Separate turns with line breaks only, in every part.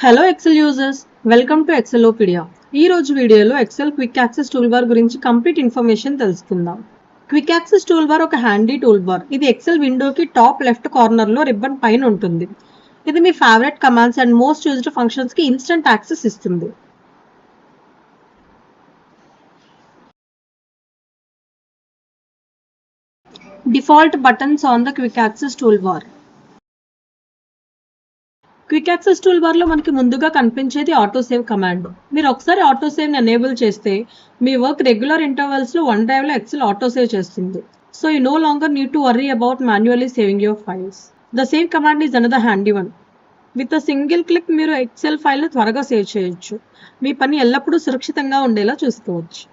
Hello Excel users, welcome to Excelopedia. ఈ రోజు వీడియోలో ఎక్సెల్ క్విక్ యాక్సెస్ టూల్బార్ గురించి కంప్లీట్ ఇన్ఫర్మేషన్ తెలుసుకుందాం. క్విక్ యాక్సెస్ టూల్బార్ ఒక హ్యాండీ టూల్బార్. ఇది ఎక్సెల్ విండోకి టాప్ లెఫ్ట్ కార్నర్లో రిబ్బన్ పైన ఉంటుంది. ఇది మీ favourite commands and most used ఫంక్షన్స్కి ఇన్స్టెంట్ యాక్సెస్ ఇస్తుంది. Default buttons on the quick access toolbar. Quick access tool bar లో మనకి ముందుగా కనిపించేది ఆటో సేవ్ కమాండ్. మీరు ఒకసారి ఆటో సేవ్ ఎనేబుల్ చేస్తే మీ వర్క్ రెగ్యులర్ ఇంటర్వెల్స్ లో వన్ డ్రైవ్ లో ఎక్సెల్ ఆటో సేవ్ చేస్తుంది. So you no longer need to worry about manually saving your files. The save command is another handy one. With a single click మీరు Excel file ను త్వరగా save చేయొచ్చు. మీ పని ఎల్లప్పుడూ సురక్షితంగా ఉండేలా చూసుకోవచ్చు.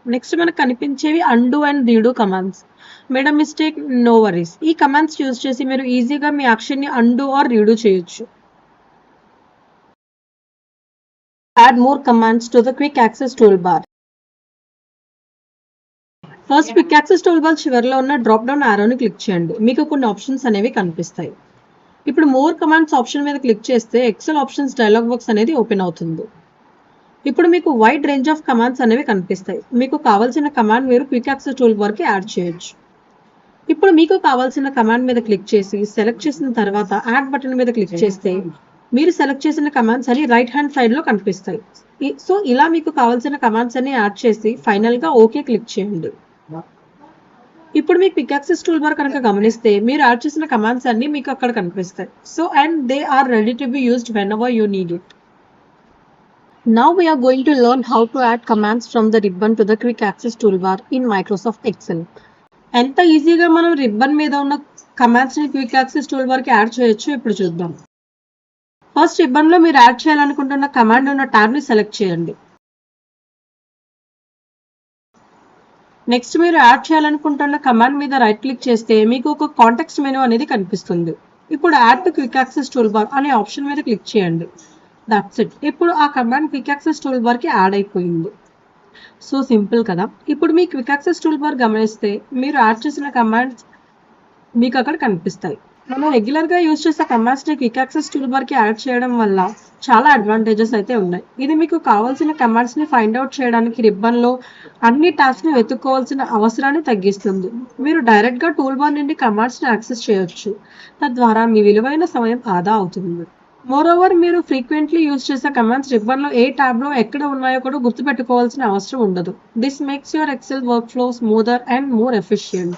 నెక్స్ట్ మనకు కనిపించేవి undo and redo commands. Made a mistake, no worries. ఈ కమాండ్స్ యూజ్ చేసి మీరు ఈజీగా మీ యాక్షన్ ని అండు ఆర్ రీడూ చేయొచ్చు. Add more commands to the quick access toolbar. First quick access toolbar చివరిలో ఉన్న డ్రాప్ డౌన్ ఆరోని క్లిక్ చేయండి. మీకు కొన్ని ఆప్షన్స్ అనేవి కనిపిస్తాయి. ఇప్పుడు మోర్ కమాండ్స్ ఆప్షన్ మీద క్లిక్ చేస్తే ఎక్సెల్ ఆప్షన్స్ డైలాగ్ బాక్స్ అనేది ఓపెన్ అవుతుంది. ఇప్పుడు మీకు వైడ్ రేంజ్ ఆఫ్ కమాండ్స్ అనేవి కనిపిస్తాయి. మీకు కావాల్సిన కమాండ్ మీరు క్విక్ యాక్సెస్ టూల్బార్కి యాడ్ చేయొచ్చు. ఇప్పుడు మీకు కావాల్సిన కమాండ్ మీద క్లిక్ చేసి సెలెక్ట్ చేసిన తర్వాత యాడ్ బటన్ మీద క్లిక్ చేస్తే మీరు సెలెక్ట్ చేసిన కమాండ్స్ అని రైట్ హ్యాండ్ సైడ్ లో కనిపిస్తాయి. సో ఇలా మీకు కావాల్సిన కమాండ్స్ అన్ని యాడ్ చేసి ఫైనల్ గా ఓకే క్లిక్ చేయండి. ఇప్పుడు మీ క్విక్ యాక్సెస్ టూల్ బార్ కనుక గమనిస్తే మీరు యాడ్ చేసిన కమాండ్స్ అన్ని మీకు అక్కడ కనిపిస్తాయి. So and they are ready to be used whenever you need it. Now we are going to learn how to add commands from the ribbon to the quick access toolbar in Microsoft Excel. ఎంత ఈజీగా మనం ribbon మీద ఉన్న commands ని quick access toolbar కి add చేయొచ్చు ఇప్పుడు చూద్దాం. ఫస్ట్ రిబ్బన్ లో మీరు యాడ్ చేయాలనుకుంటున్న కమాండ్ ఉన్న ట్యాబ్ ని సెలెక్ట్ చేయండి. నెక్స్ట్ మీరు యాడ్ చేయాలనుకుంటున్న కమాండ్ మీద రైట్ క్లిక్ చేస్తే మీకు ఒక కాంటెక్స్ట్ మెనూ అనేది కనిపిస్తుంది. ఇప్పుడు add to quick access toolbar అనే ఆప్షన్ మీద క్లిక్ చేయండి. That's it. ఇప్పుడు ఆ కమాండ్ క్విక్ యాక్సెస్ టూల్బార్ కి యాడ్ అయిపోయింది. సో సింపుల్ కదా. ఇప్పుడు మీ క్విక్ యాక్సెస్ టూల్బార్ గమనిస్తే మీరు యాడ్ చేసిన కమాండ్స్ మీకు అక్కడ కనిపిస్తాయి. మనం రెగ్యులర్ గా యూజ్ చేసే కమాండ్స్ ని క్విక్ యాక్సెస్ టూల్బార్ కి యాడ్ చేయడం వల్ల చాలా అడ్వాంటేజెస్ అయితే ఉన్నాయి. ఇది మీకు కావాల్సిన కమాండ్స్ ని ఫైండ్ అవుట్ చేయడానికి రిబ్బన్ లో అన్ని టాస్క్ ని వెతుక్కోవాల్సిన అవసరాన్ని తగ్గిస్తుంది. మీరు డైరెక్ట్ గా టూల్బార్ నుండి కమాండ్స్ ని యాక్సెస్ చేయొచ్చు. తద్వారా మీ విలువైన సమయం ఆదా అవుతుంది. మోరోవర్ మీరు ఫ్రీక్వెంట్లీ యూజ్ చేసే కమాండ్స్ రిబ్బన్ లో ఏ ట్యాబ్ లో ఎక్కడ ఉన్నాయో కూడా గుర్తుపెట్టుకోవాల్సిన అవసరం ఉండదు. This makes your Excel workflow smoother and more efficient.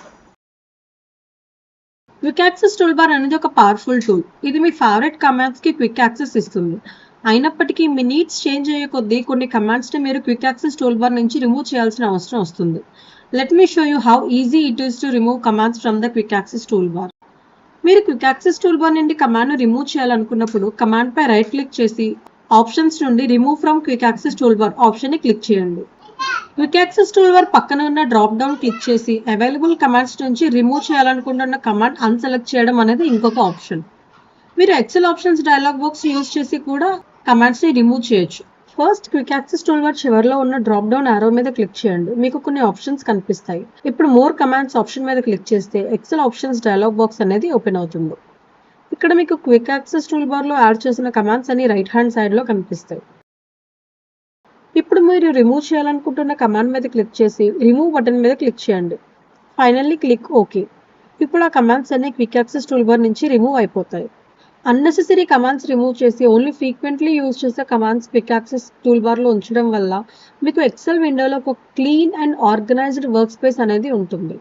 Quick access toolbar అనేది ఒక పవర్ఫుల్ టూల్. ఇది మీ ఫేవరెట్ కమాండ్స్ కి క్విక్ యాక్సెస్ ఇస్తుంది. అయినప్పటికీ మీ నీడ్స్ చేంజ్ అయ్యే కొద్దీ కొన్ని కమాండ్స్ ని మీరు క్విక్ యాక్సెస్ టూల్బార్ నుంచి రిమూవ్ చేయాల్సిన అవసరం వస్తుంది. Let me show you how easy it is to remove commands from the quick access toolbar. మీరు క్విక్ యాక్సెస్ టూల్బార్ నుండి కమాండ్ ను రిమూవ్ చేయాలనుకున్నప్పుడు కమాండ్ పై రైట్ క్లిక్ చేసి ఆప్షన్స్ నుండి remove from quick access toolbar option ని click చేయండి. Quick access toolbar పక్కన ఉన్న డ్రాప్ డౌన్ క్లిక్ చేసి అవైలబుల్ కమాండ్స్ నుంచి రిమూవ్ చేయాలనుకుంటున్న కమాండ్ అన్సెలెక్ట్ చేయడం అనేది ఇంకొక ఆప్షన్. మీరు Excel options dialog box use చేసి కూడా కమాండ్స్ ని రిమూవ్ చేయొచ్చు. ఫస్ట్ క్విక్ యాక్సెస్ టూల్బార్ చివరిలో ఉన్న డ్రాప్ డౌన్ ఆరో మీద క్లిక్ చేయండి. మీకు కొన్ని ఆప్షన్స్ కనిపిస్తాయి. ఇప్పుడు మోర్ కమాండ్స్ ఆప్షన్ మీద క్లిక్ చేస్తే ఎక్సెల్ ఆప్షన్స్ డైలాగ్ బాక్స్ అనేది ఓపెన్ అవుతుంది. ఇక్కడ మీకు క్విక్ యాక్సెస్ టూల్బార్ లో యాడ్ చేసిన కమాండ్స్ అన్ని రైట్ హ్యాండ్ సైడ్ లో కనిపిస్తాయి. ఇప్పుడు మీరు రిమూవ్ చేయాలనుకుంటున్న కమాండ్ మీద క్లిక్ చేసి రిమూవ్ బటన్ మీద క్లిక్ చేయండి. Finally click okay. ఇప్పుడు ఆ కమాండ్స్ అన్ని క్విక్ యాక్సెస్ టూల్బార్ నుంచి రిమూవ్ అయిపోతాయి. అన్నెసెసరీ కమాండ్స్ రిమూవ్ చేసి ఓన్లీ ఫ్రీక్వెంట్లీ యూజ్ చేసే కమాండ్స్ క్విక్ యాక్సెస్ టూల్బార్ లో ఉంచడం వల్ల మీకు ఎక్సెల్ విండోలో ఒక clean and organised work space అనేది ఉంటుంది.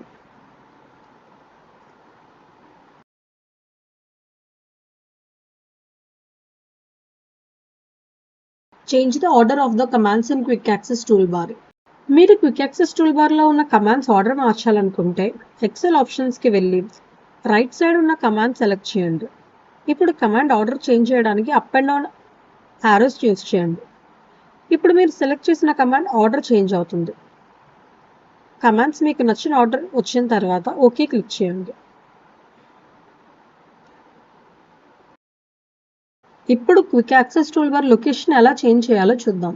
Change the order of the commands in quick access toolbar. మీరు క్విక్ యాక్సెస్ టూల్బార్ లో ఉన్న కమాండ్స్ ఆర్డర్ మార్చాలనుకుంటే ఎక్సెల్ ఆప్షన్స్ కి వెళ్ళి రైట్ సైడ్ ఉన్న కమాండ్ సెలెక్ట్ చేయండి. ఇప్పుడు కమాండ్ ఆర్డర్ చేంజ్ చేయడానికి up and down arrows use చేయండి. ఇప్పుడు మీరు సెలెక్ట్ చేసిన కమాండ్ ఆర్డర్ చేంజ్ అవుతుంది. కమాండ్స్ మీకు నచ్చిన ఆర్డర్ వచ్చిన తర్వాత ఓకే క్లిక్ చేయండి. ఇప్పుడు క్విక్ యాక్సెస్ టూల్బార్ లొకేషన్ ఎలా చేంజ్ చేయాలో చూద్దాం.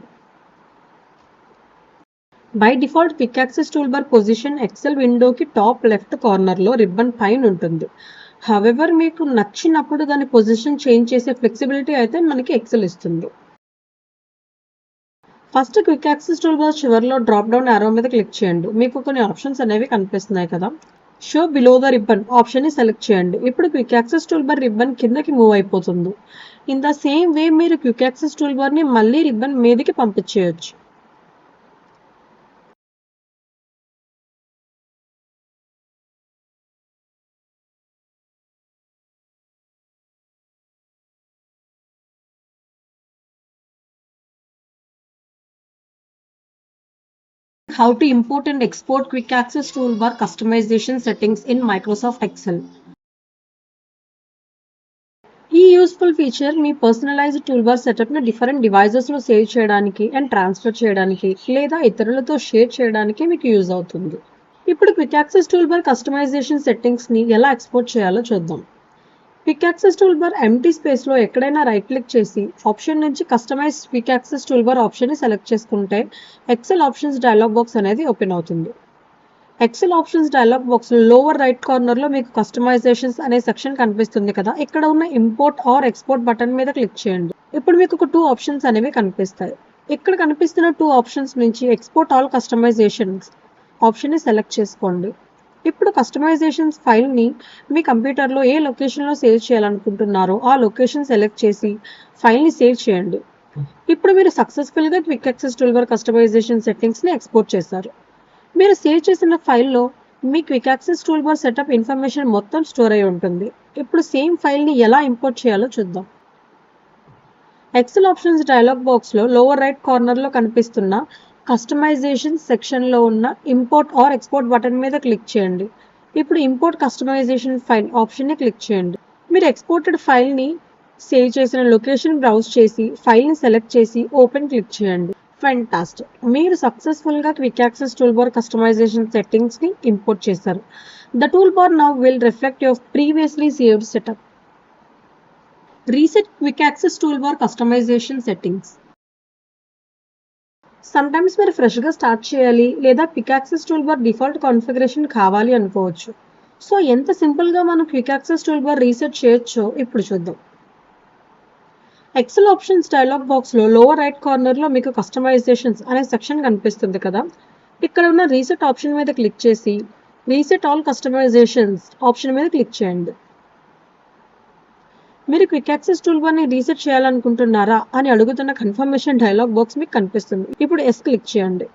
By default quick access toolbar position Excel విండోకి టాప్ లెఫ్ట్ కార్నర్లో రిబ్బన్ పైన ఉంటుంది. హవెవర్ మీకు నచ్చినప్పుడు దాని పొజిషన్ చేంజ్ చేసే ఫ్లెక్సిబిలిటీ అయితే మనకి ఎక్సెల్ ఇస్తుంది. First quick access tool bar చివరిలో డ్రాప్ డౌన్ యారో మీద క్లిక్ చేయండి. మీకు కొన్ని ఆప్షన్స్ అనేవి కనిపిస్తున్నాయి కదా. Show below the ribbon option ని సెలెక్ట్ చేయండి. ఇప్పుడు quick access tool bar ribbon కిందకి మూవ్ అయిపోతుంది. ఇన్ ద సేమ్ వే మీరు క్విక్ యాక్సెస్ టూల్ బార్ ని మళ్ళీ రిబ్బన్ మీదకి పంపించేయచ్చు. How to import and export quick access toolbar customization settings in Microsoft Excel. ఈ యూస్ఫుల్ ఫీచర్ మీ personalised toolbar సెటప్ని different డివైజెస్లో save చేయడానికి and transfer చేయడానికి లేదా ఇతరులతో షేర్ చేయడానికి మీకు యూజ్ అవుతుంది. ఇప్పుడు క్విక్ యాక్సెస్ టూల్బార్ కస్టమైజేషన్ సెట్టింగ్స్ని ఎలా ఎక్స్పోర్ట్ చేయాలో చూద్దాం. క్విక్ యాక్సెస్ టూల్బార్ ఎంటీ స్పేస్లో ఎక్కడైనా రైట్ క్లిక్ చేసి ఆప్షన్ నుంచి కస్టమైజ్ క్విక్ యాక్సెస్ టూల్బార్ ఆప్షన్ని సెలెక్ట్ చేసుకుంటే ఎక్సెల్ ఆప్షన్స్ డైలాగ్ బాక్స్ అనేది ఓపెన్ అవుతుంది. ఎక్సెల్ ఆప్షన్స్ డైలాగ్ బాక్స్లో లోవర్ రైట్ కార్నర్లో మీకు కస్టమైజేషన్స్ అనే సెక్షన్ కనిపిస్తుంది కదా. ఇక్కడ ఉన్న ఇంపోర్ట్ ఆర్ ఎక్స్పోర్ట్ బటన్ మీద క్లిక్ చేయండి. ఇప్పుడు మీకు ఒక 2 ఆప్షన్స్ అనేవి కనిపిస్తాయి. ఇక్కడ కనిపిస్తున్న 2 ఆప్షన్స్ నుంచి ఎక్స్పోర్ట్ ఆల్ కస్టమైజేషన్స్ ఆప్షన్ని సెలెక్ట్ చేసుకోండి. ఇప్పుడు కస్టమైజేషన్స్ ఫైల్ని మీ కంప్యూటర్లో ఏ లొకేషన్లో సేవ్ చేయాలనుకుంటున్నారో ఆ లొకేషన్ సెలెక్ట్ చేసి ఫైల్ని సేవ్ చేయండి. ఇప్పుడు మీరు సక్సెస్ఫుల్గా క్విక్ యాక్సెస్ టూల్బార్ కస్టమైజేషన్ సెట్టింగ్స్ని ఎక్స్పోర్ట్ చేశారు. మీరు సేవ్ చేసిన ఫైల్లో మీ quick access toolbar setup information మొత్తం స్టోర్ అయి ఉంటుంది. ఇప్పుడు సేమ్ ఫైల్ని ఎలా ఇంపోర్ట్ చేయాలో చూద్దాం. ఎక్సెల్ ఆప్షన్స్ డైలాగ్ బాక్స్లో లోవర్ రైట్ కార్నర్లో కనిపిస్తున్న కస్టమైజేషన్ సెక్షన్లో ఉన్న ఇంపోర్ట్ ఆర్ ఎక్స్పోర్ట్ బటన్ మీద క్లిక్ చేయండి. ఇప్పుడు ఇంపోర్ట్ కస్టమైజేషన్ ఫైల్ ఆప్షన్ని క్లిక్ చేయండి. మీరు ఎక్స్పోర్టెడ్ ఫైల్ని సేవ్ చేసిన లొకేషన్ బ్రౌజ్ చేసి ఫైల్ని సెలెక్ట్ చేసి ఓపెన్ క్లిక్ చేయండి. ఫెంటాస్టిక్, మీరు సక్సెస్ఫుల్గా క్విక్ యాక్సెస్ టూల్బార్ కస్టమైజేషన్ సెట్టింగ్స్ని ఇంపోర్ట్ చేశారు. The toolbar now will reflect your previously saved setup. Reset quick access toolbar customisation settings. Sometimes మీరు ఫ్రెష్గా స్టార్ట్ చేయాలి లేదా quick access toolbar default configuration కావాలి అనుకోవచ్చు. సో ఎంత సింపుల్గా మనం క్విక్ యాక్సెస్ టూల్బార్ రీసెట్ చేయొచ్చో ఇప్పుడు చూద్దాం. ఎక్సెల్ ఆప్షన్స్ డైలాగ్ బాక్స్లో లోవర్ రైట్ కార్నర్లో మీకు కస్టమైజేషన్స్ అనే సెక్షన్ కనిపిస్తుంది కదా. ఇక్కడ ఉన్న రీసెట్ ఆప్షన్ మీద క్లిక్ చేసి రీసెట్ ఆల్ కస్టమైజేషన్స్ ఆప్షన్ మీద క్లిక్ చేయండి. మీరు క్విక్ యాక్సెస్ టూల్బార్ని రీసెట్ చేయాలనుకుంటున్నారా అని అడుగుతున్న కన్ఫర్మేషన్ డైలాగ్ బాక్స్ మీకు కనిపిస్తుంది. ఇప్పుడు ఎస్ క్లిక్ చేయండి.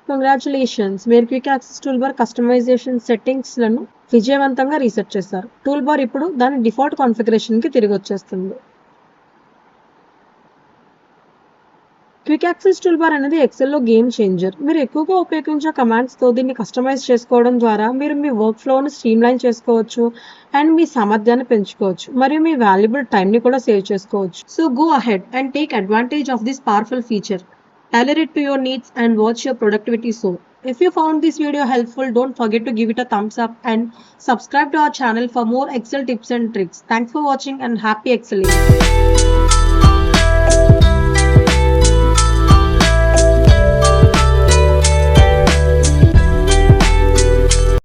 కంగ్రాచులేషన్స్, మీరు క్విక్ యాక్సెస్ టూల్బార్ కస్టమైజేషన్ సెట్టింగ్స్లను విజయవంతంగా రీసెట్ చేశారు. టూల్బార్ ఇప్పుడు దాని డిఫాల్ట్ కాన్ఫిగరేషన్కి తిరిగి వచ్చేస్తుంది. క్విక్ యాక్సెస్ టూల్బార్ అనేది ఎక్సెల్లో గేమ్ చేంజర్. మీరు ఎక్కువగా ఉపయోగించే కమాండ్స్తో దీన్ని కస్టమైజ్ చేసుకోవడం ద్వారా మీరు మీ వర్క్ ఫ్లోని స్ట్రీమ్లైన్ చేసుకోవచ్చు అండ్ మీ సామర్థ్యాన్ని పెంచుకోవచ్చు మరియు మీ వాల్యుబుల్ టైంని కూడా సేవ్ చేసుకోవచ్చు. So go ahead and take advantage of this powerful feature. Tailor it to your needs and watch your productivity soar. If you found this video helpful, don't forget to give it a thumbs up and subscribe to our channel for more Excel tips and tricks. Thanks for watching and happy Excelling.